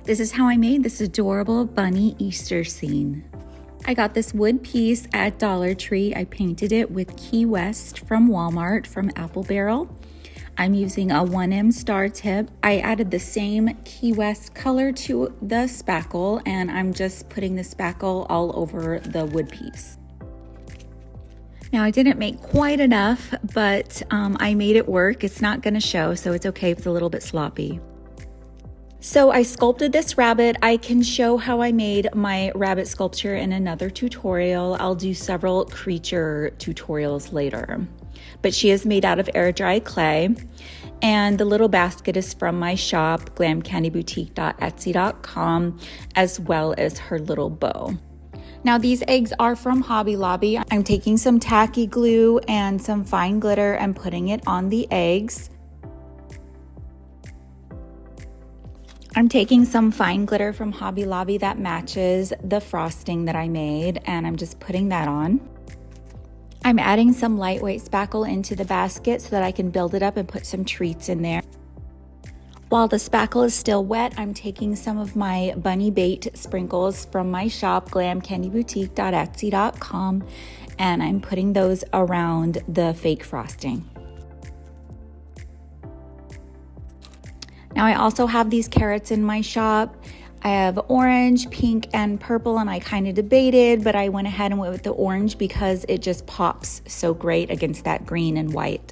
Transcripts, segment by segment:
This is how I made this adorable bunny Easter scene. I got this wood piece at Dollar Tree. I painted it with Key West from Walmart from Apple Barrel. I'm using a 1M star tip. I added the same Key West color to the spackle, and I'm just putting the spackle all over the wood piece. Now I didn't make quite enough, but I made it work. It's not gonna show, so it's okay if it's a little bit sloppy. So I sculpted this rabbit. I can show how I made my rabbit sculpture in another tutorial. I'll do several creature tutorials later. But she is made out of air dry clay, and the little basket is from my shop, glamcandyboutique.etsy.com, as well as her little bow. Now these eggs are from Hobby Lobby. I'm taking some tacky glue and some fine glitter and putting it on the eggs. I'm taking some fine glitter from Hobby Lobby that matches the frosting that I made, and I'm just putting that on. I'm adding some lightweight spackle into the basket so that I can build it up and put some treats in there. While the spackle is still wet, I'm taking some of my bunny bait sprinkles from my shop, glamcandyboutique.etsy.com, and I'm putting those around the fake frosting. Now I also have these carrots in my shop. I have orange, pink, and purple, and I kind of debated, but I went ahead and went with the orange because it just pops so great against that green and white.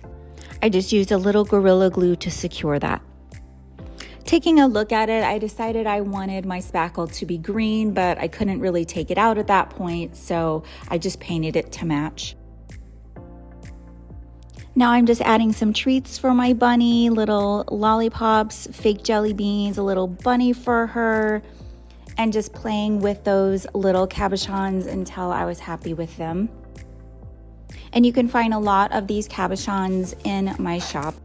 I just used a little Gorilla Glue to secure that. Taking a look at it, I decided I wanted my spackle to be green, but I couldn't really take it out at that point, so I just painted it to match. Now I'm just adding some treats for my bunny, little lollipops, fake jelly beans, a little bunny for her, and just playing with those little cabochons until I was happy with them. And you can find a lot of these cabochons in my shop.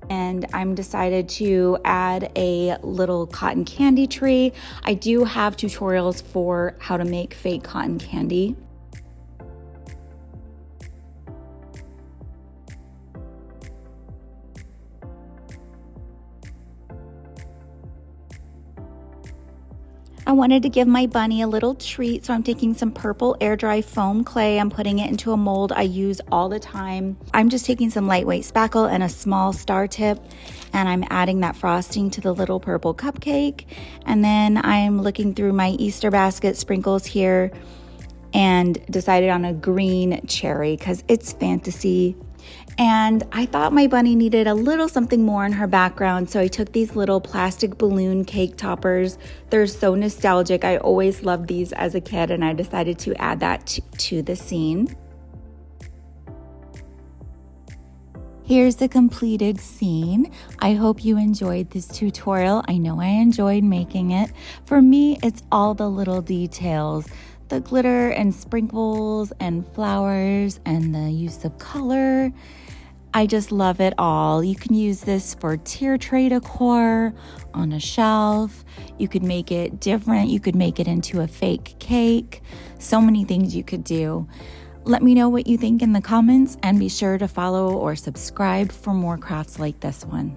And I'm decided to add a little cotton candy tree. I do have tutorials for how to make fake cotton candy. I wanted to give my bunny a little treat, so I'm taking some purple air dry foam clay. I'm putting it into a mold I use all the time. I'm just taking some lightweight spackle and a small star tip, and I'm adding that frosting to the little purple cupcake. And then I'm looking through my Easter basket sprinkles here and decided on a green cherry because it's fantasy. And I thought my bunny needed a little something more in her background, so I took these little plastic balloon cake toppers. They're so nostalgic. I always loved these as a kid, and I decided to add that to the scene. Here's the completed scene. I hope you enjoyed this tutorial. I know I enjoyed making it. For me, it's all the little details. The glitter and sprinkles and flowers and the use of color. I just love it all. You can use this for tier tray decor on a shelf. You could make it different. You could make it into a fake cake. So many things you could do. Let me know what you think in the comments, and be sure to follow or subscribe for more crafts like this one.